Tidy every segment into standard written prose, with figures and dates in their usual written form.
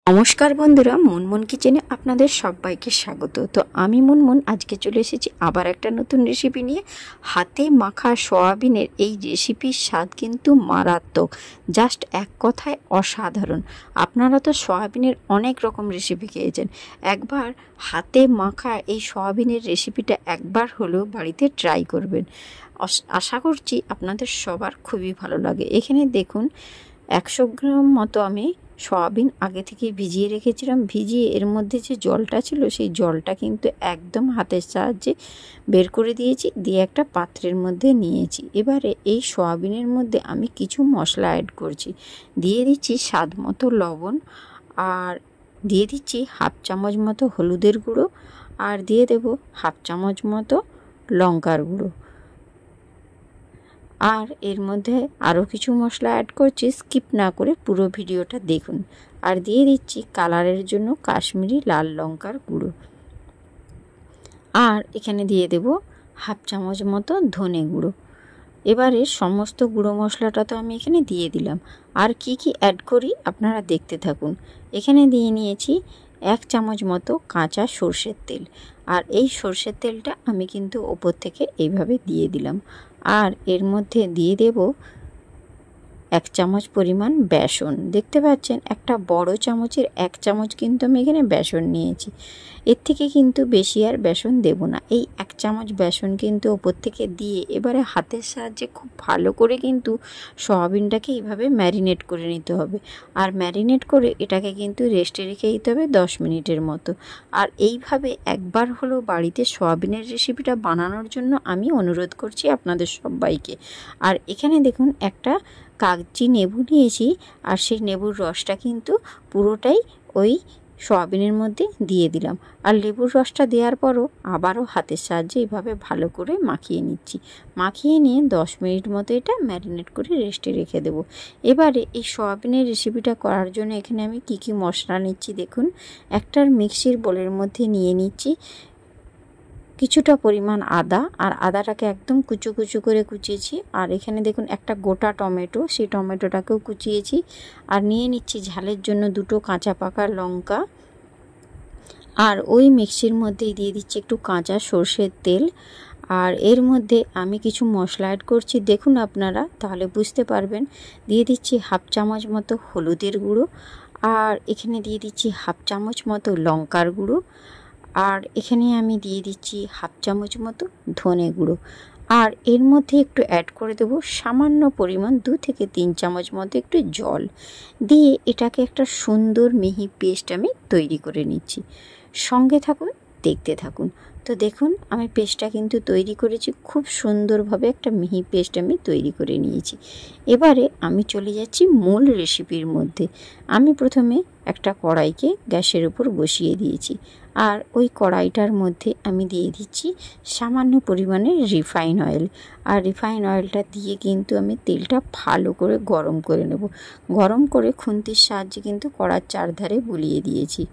নমস্কার বন্ধুরা, মুনমুন কিচেনে আপনাদের সবাইকে স্বাগত। তো আমি মুনমুন আজকে চলে এসেছি আবার একটা নতুন রেসিপি নিয়ে। হাতে মাখা সয়াবিনের এই রেসিপির স্বাদ কিন্তু মারাত্মক, জাস্ট এক কথায় অসাধারণ। আপনারা তো সয়াবিনের অনেক রকম রেসিপি খেয়েছেন, একবার হাতে মাখা এই সয়াবিনের রেসিপিটা একবার হলেও বাড়িতে ট্রাই করবেন। আশা করছি আপনাদের সবার খুবই ভালো লাগে। এখানে দেখুন 100 গ্রাম মতো আমি সয়াবিন আগে থেকে ভিজিয়ে রেখেছিলাম। ভিজিয়ে এর মধ্যে যে জলটা ছিল সেই জলটা কিন্তু একদম হাতের সাহায্যে বের করে দিয়েছি, দিয়ে একটা পাত্রের মধ্যে নিয়েছি। এবারে এই সয়াবিনের মধ্যে আমি কিছু মশলা অ্যাড করছি। দিয়ে দিচ্ছি স্বাদ মতো লবণ, আর দিয়ে দিচ্ছি হাফ চামচ মতো হলুদের গুঁড়ো, আর দিয়ে দেব হাফ চামচ মতো লঙ্কার গুঁড়ো। আর এর মধ্যে আরও কিছু মশলা অ্যাড করছি, স্কিপ না করে পুরো ভিডিওটা দেখুন। আর দিয়ে দিচ্ছি কালারের জন্য কাশ্মীরি লাল লঙ্কার গুঁড়ো। আর এখানে দিয়ে দেব হাফ চামচ মতো ধনে গুঁড়ো। এবারে সমস্ত গুঁড়ো মশলাটা তো আমি এখানে দিয়ে দিলাম। আর কি কি অ্যাড করি আপনারা দেখতে থাকুন। এখানে দিয়ে নিয়েছি 1 চামচ মতো কাঁচা সর্ষের তেল। আর এই সর্ষের তেলটা আমি কিন্তু ওপর থেকে এইভাবে দিয়ে দিলাম। আর এর মধ্যে দিয়ে দেব 1 চামচ পরিমাণ বেসন। দেখতে পাচ্ছেন একটা বড় চামচের 1 চামচ কিন্তু আমি এখানে বেসন নিয়েছি। এর থেকে কিন্তু বেশি আর বেসন দেব না। এই 1 চামচ বেসন কিন্তু ওপর থেকে দিয়ে এবারে হাতের সাহায্যে খুব ভালো করে কিন্তু সয়াবিনটাকে এইভাবে ম্যারিনেট করে নিতে হবে। আর ম্যারিনেট করে এটাকে কিন্তু রেস্টে রেখে দিতে হবে 10 মিনিটের মতো। আর এইভাবে একবার হলেও বাড়িতে সয়াবিনের রেসিপিটা বানানোর জন্য আমি অনুরোধ করছি আপনাদের সবাইকে। আর এখানে দেখুন একটা কাগজি লেবু নিয়েছি, আর সেই লেবুর রসটা কিন্তু পুরোটাই ওই সয়াবিনের মধ্যে দিয়ে দিলাম। আর লেবুর রসটা দেওয়ার পরও আবারও হাতের সাহায্যে এইভাবে ভালো করে মাখিয়ে নিচ্ছি। মাখিয়ে নিয়ে 10 মিনিট মতো এটা ম্যারিনেট করে রেস্টে রেখে দেব। এবারে এই সয়াবিনের রেসিপিটা করার জন্য এখানে আমি কি কি মশলা নিচ্ছি দেখুন। একটার মিক্সির বোলের মধ্যে নিয়ে নিচ্ছি কিছুটা পরিমাণ আদা, আর আদাটাকে একদম কুচো কুচো করে কুচিয়েছি। আর এখানে দেখুন একটা গোটা টমেটো, সেই টমেটোটাকেও কুচিয়েছি। আর নিয়ে নিচ্ছি ঝালের জন্য 2টো কাঁচা পাকা লঙ্কা। আর ওই মিক্সির মধ্যেই দিয়ে দিচ্ছি একটু কাঁচা সর্ষের তেল। আর এর মধ্যে আমি কিছু মশলা অ্যাড করছি, দেখুন আপনারা তাহলে বুঝতে পারবেন। দিয়ে দিচ্ছি হাফ চামচ মতো হলুদের গুঁড়ো, আর এখানে দিয়ে দিচ্ছি হাফ চামচ মতো লঙ্কার গুঁড়ো, আর এখানে আমি দিয়ে দিচ্ছি হাফ চামচ মতো ধনে গুঁড়ো। আর এর মধ্যে একটু অ্যাড করে দেবো সামান্য পরিমাণ 2 থেকে 3 চামচ মতো একটু জল দিয়ে এটাকে একটা সুন্দর মিহি পেস্ট আমি তৈরি করে নিচ্ছি। সঙ্গে থাকুন, দেখতে থাকুন। তো দেখুন আমি পেস্টটা কিন্তু তৈরি করেছি, খুব সুন্দরভাবে একটা মিহি পেস্ট আমি তৈরি করে নিয়েছি। এবারে আমি চলে যাচ্ছি মূল রেসিপির মধ্যে। আমি প্রথমে একটা কড়াইকে গ্যাসের উপর বসিয়ে দিয়েছি। আর ওই কড়াইটার মধ্যে আমি দিয়ে দিচ্ছি সামান্য পরিমাণে রিফাইন অয়েল। আর রিফাইন অয়েলটা দিয়ে কিন্তু আমি তেলটা ভালো করে গরম করে নেব। গরম করে খুন্তির সাহায্যে কিন্তু কড়ার চারধারে বুলিয়ে দিয়েছি।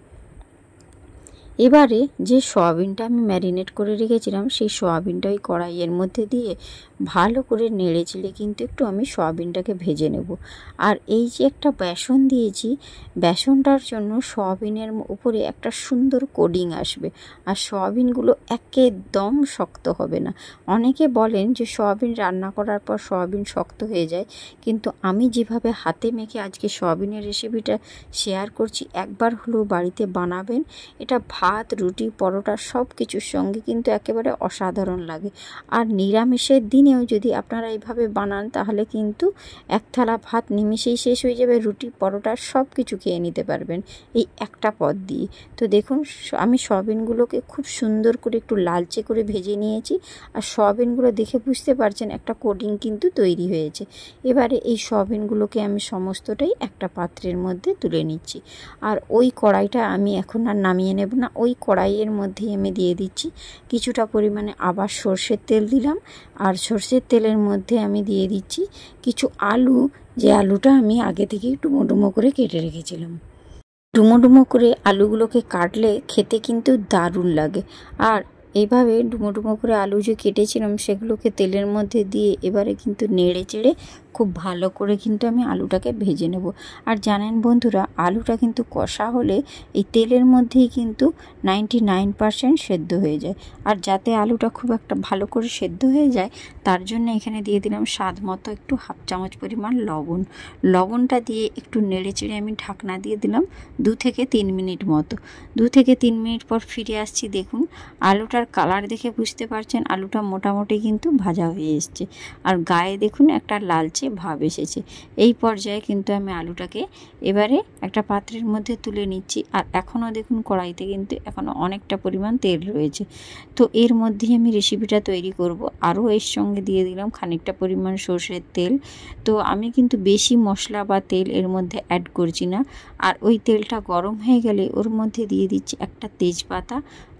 এবারে যে সয়াবিনটা আমি ম্যারিনেট করে রেখেছিলাম সেই সয়াবিনটা ওই কড়াইয়ের মধ্যে দিয়ে ভালো করে নেড়ে চেড়ে কিন্তু একটু আমি সয়াবিনটাকে ভেজে নেব। আর এই যে একটা বেসন দিয়েছি, বেসনটার জন্য সয়াবিনের উপরে একটা সুন্দর কোডিং আসবে। আর সয়াবিনগুলো একদম শক্ত হবে না। অনেকে বলেন যে সয়াবিন রান্না করার পর সয়াবিন শক্ত হয়ে যায়, কিন্তু আমি যেভাবে হাতে মেখে আজকে সয়াবিনের রেসিপিটা শেয়ার করছি, একবার হলেও বাড়িতে বানাবেন। এটা ভাত, রুটি, পরোটা সব কিছুর সঙ্গে কিন্তু একেবারে অসাধারণ লাগে। আর নিরামিষের দিনেও যদি আপনারা এইভাবে বানান তাহলে কিন্তু এক থালা ভাত নিমিষেই শেষ হয়ে যাবে। রুটি, পরোটা সব কিছু খেয়ে নিতে পারবেন এই একটা পদ দিয়ে। তো দেখুন আমি সয়াবিনগুলোকে খুব সুন্দর করে একটু লালচে করে ভেজে নিয়েছি। আর সয়াবিনগুলো দেখে বুঝতে পারছেন একটা কোডিং কিন্তু তৈরি হয়েছে। এবারে এই সয়াবিনগুলোকে আমি সমস্তটাই একটা পাত্রের মধ্যে তুলে নিচ্ছি। আর ওই কড়াইটা আমি এখন আর নামিয়ে নেব না। ওই কড়াইয়ের মধ্যেই আমি দিয়ে দিচ্ছি কিছুটা পরিমাণে আবার সর্ষের তেল দিলাম। আর সর্ষের তেলের মধ্যে আমি দিয়ে দিচ্ছি কিছু আলু, যে আলুটা আমি আগে থেকেই ডুমো ডুমো করে কেটে রেখেছিলাম। ডুমো ডুমো করে আলুগুলোকে কাটলে খেতে কিন্তু দারুণ লাগে। আর এইভাবে ডুমো ডুমো করে আলু যে কেটেছিলাম সেগুলোকে তেলের মধ্যে দিয়ে এবারে কিন্তু নেড়ে চেড়ে খুব ভালো করে কিন্তু আমি আলুটাকে ভেজে নেব। আর জানেন বন্ধুরা, আলুটা কিন্তু কষা হলে এই তেলের মধ্যেই কিন্তু 99% সেদ্ধ হয়ে যায়। আর যাতে আলুটা খুব একটা ভালো করে সেদ্ধ হয়ে যায় তার জন্য এখানে দিয়ে দিলাম স্বাদ মতো একটু 1/2 চামচ পরিমাণ লবণ। লবণটা দিয়ে একটু নেড়ে চেড়ে আমি ঢাকনা দিয়ে দিলাম 2 থেকে 3 মিনিট মতো। 2 থেকে 3 মিনিট পর ফিরে আসছি। দেখুন আলুটার কালার দেখে বুঝতে পারছেন আলুটা মোটামুটি কিন্তু ভাজা হয়ে এসছে, আর গায়ে দেখুন একটা লালচে ভাব এসেছে। এই পর্যায়ে কিন্তু আমি আলুটাকে এবারে একটা পাত্রের মধ্যে তুলে নিচ্ছি। আর এখনও দেখুন কড়াইতে কিন্তু এখনও অনেকটা পরিমাণ তেল রয়েছে। তো এর মধ্যেই আমি রেসিপিটা তৈরি করব। আরও এর সঙ্গে দিয়ে দিলাম খানিকটা পরিমাণ সর্ষের তেল। তো আমি কিন্তু বেশি মশলা বা তেল এর মধ্যে অ্যাড করছি না। আর ওই তেলটা গরম হয়ে গেলে ওর মধ্যে দিয়ে দিচ্ছি একটা তেজপাতা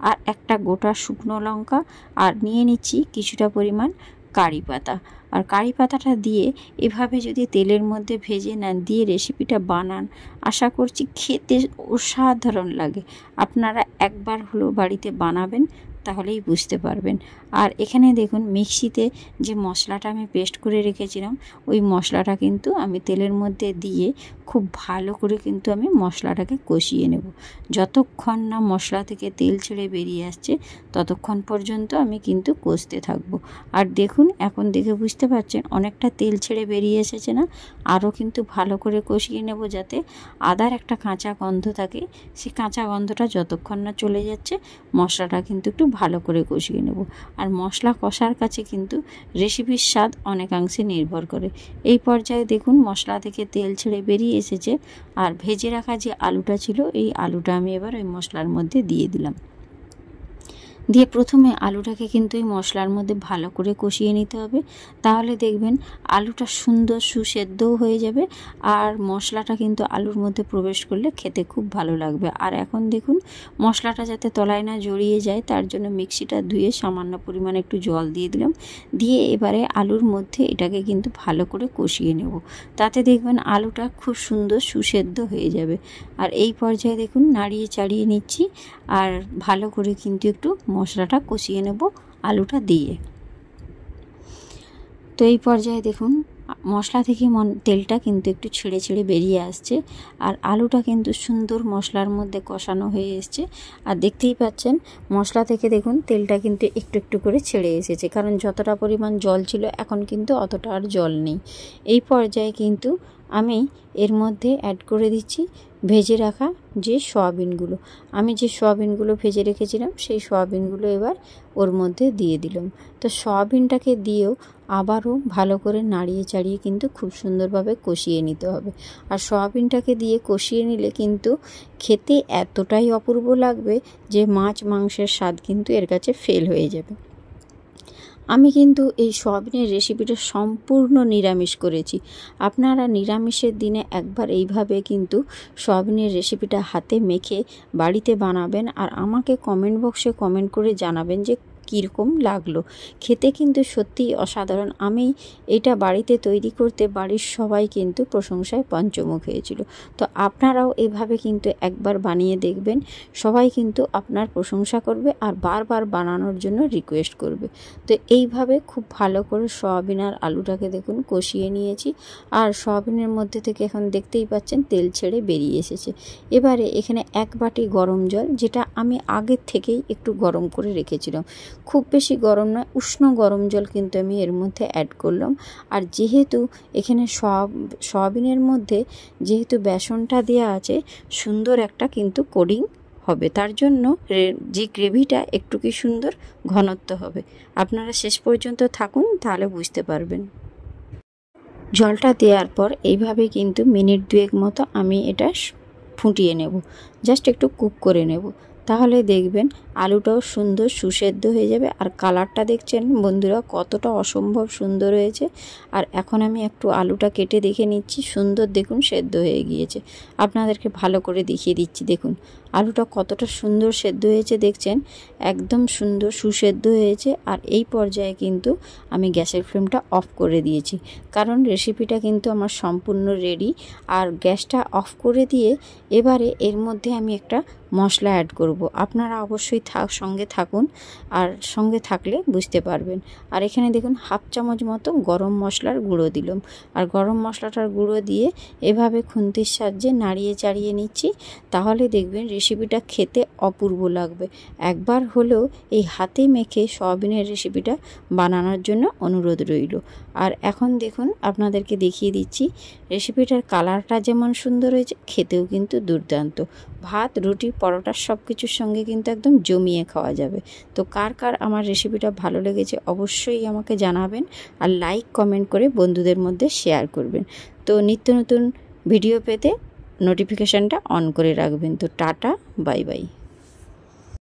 আর একটা গোটা শুকনো লঙ্কা, আর নিয়ে নিচ্ছি কিছুটা পরিমাণ কারি পাতা। আর কারি পাতাটা দিয়ে এভাবে যদি তেলের মধ্যে ভেজে নেন, দিয়ে রেসিপিটা বানান, আশা করছি খেতে অসাধারণ লাগে। আপনারা একবার হলেও বাড়িতে বানাবেন, তাহলেই বুঝতে পারবেন। আর এখানে দেখুন মিক্সিতে যে মশলাটা আমি পেস্ট করে রেখেছিলাম ওই মশলাটা কিন্তু আমি তেলের মধ্যে দিয়ে খুব ভালো করে কিন্তু আমি মশলাটাকে কষিয়ে নেব। যতক্ষণ না মশলা থেকে তেল ছেড়ে বেরিয়ে আসছে ততক্ষণ পর্যন্ত আমি কিন্তু কষতে থাকবো। আর দেখুন এখন দেখে বুঝতে পারছেন অনেকটা তেল ছেড়ে বেরিয়ে এসেছে না? আরও কিন্তু ভালো করে কষিয়ে নেব যাতে আদার একটা কাঁচা গন্ধ থাকে। সেই কাঁচা গন্ধটা যতক্ষণ না চলে যাচ্ছে মশলাটা কিন্তু একটু ভালো করে কষিয়ে নেব। আর মশলা কষার কাছে কিন্তু রেসিপির স্বাদ অনেকাংশে নির্ভর করে। এই পর্যায়ে দেখুন মশলা থেকে তেল ছেড়ে বেরিয়ে এসেছে, আর ভেজে রাখা যে আলুটা ছিল এই আলুটা আমি এবার ওই মশলার মধ্যে দিয়ে দিলাম। দিয়ে প্রথমে আলুটাকে কিন্তু এই মশলার মধ্যে ভালো করে কষিয়ে নিতে হবে, তাহলে দেখবেন আলুটা সুন্দর সুসেদ্ধও হয়ে যাবে। আর মশলাটা কিন্তু আলুর মধ্যে প্রবেশ করলে খেতে খুব ভালো লাগবে। আর এখন দেখুন মশলাটা যাতে তলায় না জড়িয়ে যায় তার জন্য মিক্সিটা ধুয়ে সামান্য পরিমাণে একটু জল দিয়ে দিলাম। দিয়ে এবারে আলুর মধ্যে এটাকে কিন্তু ভালো করে কষিয়ে নেব, তাতে দেখবেন আলুটা খুব সুন্দর সুসেদ্ধ হয়ে যাবে। আর এই পর্যায়ে দেখুন নাড়িয়ে চাড়িয়ে নিচ্ছি, আর ভালো করে কিন্তু একটু মশলাটা কষিয়ে নেব আলুটা দিয়ে। তো এই পর্যায়ে দেখুন মশলা থেকে তেলটা কিন্তু একটু ছেড়ে ছেড়ে বেরিয়ে আসছে, আর আলুটা কিন্তু সুন্দর মশলার মধ্যে কষানো হয়ে এসছে। আর দেখতেই পাচ্ছেন মশলা থেকে দেখুন তেলটা কিন্তু একটু একটু করে ছেড়ে এসেছে, কারণ যতটা পরিমাণ জল ছিল এখন কিন্তু অতটা আর জল নেই। এই পর্যায়ে কিন্তু আমি এর মধ্যে অ্যাড করে দিচ্ছি ভেজে রাখা যে সয়াবিনগুলো। আমি যে সয়াবিনগুলো ভেজে রেখেছিলাম সেই সয়াবিনগুলো এবার ওর মধ্যে দিয়ে দিলাম। তো সয়াবিনটাকে দিয়েও আবারও ভালো করে নাড়িয়ে চাড়িয়ে কিন্তু খুব সুন্দরভাবে কষিয়ে নিতে হবে। আর সয়াবিনটাকে দিয়ে কষিয়ে নিলে কিন্তু খেতে এতটাই অপূর্ব লাগবে যে মাছ মাংসের স্বাদ কিন্তু এর কাছে ফেল হয়ে যাবে। আমি কিন্তু এই সয়াবিনের রেসিপিটা সম্পূর্ণ নিরামিষ করেছি। আপনারা নিরামিষের দিনে একবার এইভাবে কিন্তু সয়াবিনের রেসিপিটা হাতে মেখে বাড়িতে বানাবেন, আর আমাকে কমেন্ট বক্সে কমেন্ট করে জানাবেন যে কীরকম লাগলো। খেতে কিন্তু সত্যিই অসাধারণ। আমি এটা বাড়িতে তৈরি করতে বাড়ির সবাই কিন্তু প্রশংসায় পঞ্চমুখ হয়েছিল। তো আপনারাও এভাবে কিন্তু একবার বানিয়ে দেখবেন, সবাই কিন্তু আপনার প্রশংসা করবে আর বারবার বানানোর জন্য রিকোয়েস্ট করবে। তো এইভাবে খুব ভালো করে সয়াবিন আর আলুটাকে দেখুন কষিয়ে নিয়েছি, আর সয়াবিনের মধ্যে থেকে এখন দেখতেই পাচ্ছেন তেল ছেড়ে বেরিয়ে এসেছে। এবারে এখানে 1 বাটি গরম জল, যেটা আমি আগের থেকেই একটু গরম করে রেখেছিলাম, খুব বেশি গরম নয়, উষ্ণ গরম জল কিন্তু আমি এর মধ্যে অ্যাড করলাম। আর যেহেতু এখানে সয়াবিনের মধ্যে যেহেতু বেসনটা দেওয়া আছে, সুন্দর একটা কিন্তু কোটিং হবে, তার জন্য যে গ্রেভিটা একটু কি সুন্দর ঘনত্ব হবে। আপনারা শেষ পর্যন্ত থাকুন, তাহলে বুঝতে পারবেন। জলটা দেওয়ার পর এইভাবে কিন্তু মিনিট 2 মতো আমি এটা ফুটিয়ে নেব, জাস্ট একটু কুক করে নেব, তাহলে দেখবেন আলুটাও সুন্দর সুসেদ্ধ হয়ে যাবে। আর কালারটা দেখছেন বন্ধুরা কতটা অসম্ভব সুন্দর হয়েছে। আর এখন আমি একটু আলুটা কেটে দেখে নিচ্ছি, সুন্দর দেখুন সেদ্ধ হয়ে গিয়েছে। আপনাদেরকে ভালো করে দেখিয়ে দিচ্ছি, দেখুন আলুটা কতটা সুন্দর সেদ্ধ হয়েছে, দেখছেন একদম সুন্দর সুসেদ্ধ হয়েছে। আর এই পর্যায়ে কিন্তু আমি গ্যাসের ফ্লেমটা অফ করে দিয়েছি, কারণ রেসিপিটা কিন্তু আমার সম্পূর্ণ রেডি। আর গ্যাসটা অফ করে দিয়ে এবারে এর মধ্যে আমি একটা মশলা অ্যাড করব। আপনারা অবশ্যই সঙ্গে থাকুন, আর সঙ্গে থাকলে বুঝতে পারবেন। আর এখানে দেখুন হাফ চামচ মতো গরম মশলার গুঁড়ো দিলাম, আর গরম মশলাটার গুঁড়ো দিয়ে এভাবে খুন্তির সাহায্যে নাড়িয়ে চাড়িয়ে নিচ্ছি। তাহলে দেখবেন রেসিপিটা খেতে অপূর্ব লাগবে। একবার হলেও এই হাতে মেখে সয়াবিনের রেসিপিটা বানানোর জন্য অনুরোধ রইল। আর এখন দেখুন আপনাদেরকে দেখিয়ে দিচ্ছি, রেসিপিটার কালারটা যেমন সুন্দর হয়েছে, খেতেও কিন্তু দুর্দান্ত। ভাত, রুটি, পরোটা সব কিছুর সঙ্গে কিন্তু একদম জমিয়ে খাওয়া যাবে। তো কার কার আমার রেসিপিটা ভালো লেগেছে অবশ্যই আমাকে জানাবেন, আর লাইক কমেন্ট করে বন্ধুদের মধ্যে শেয়ার করবেন। তো নিত্য নতুন ভিডিও পেতে নোটিফিকেশানটা অন করে রাখবেন। তো টাটা, বাই বাই।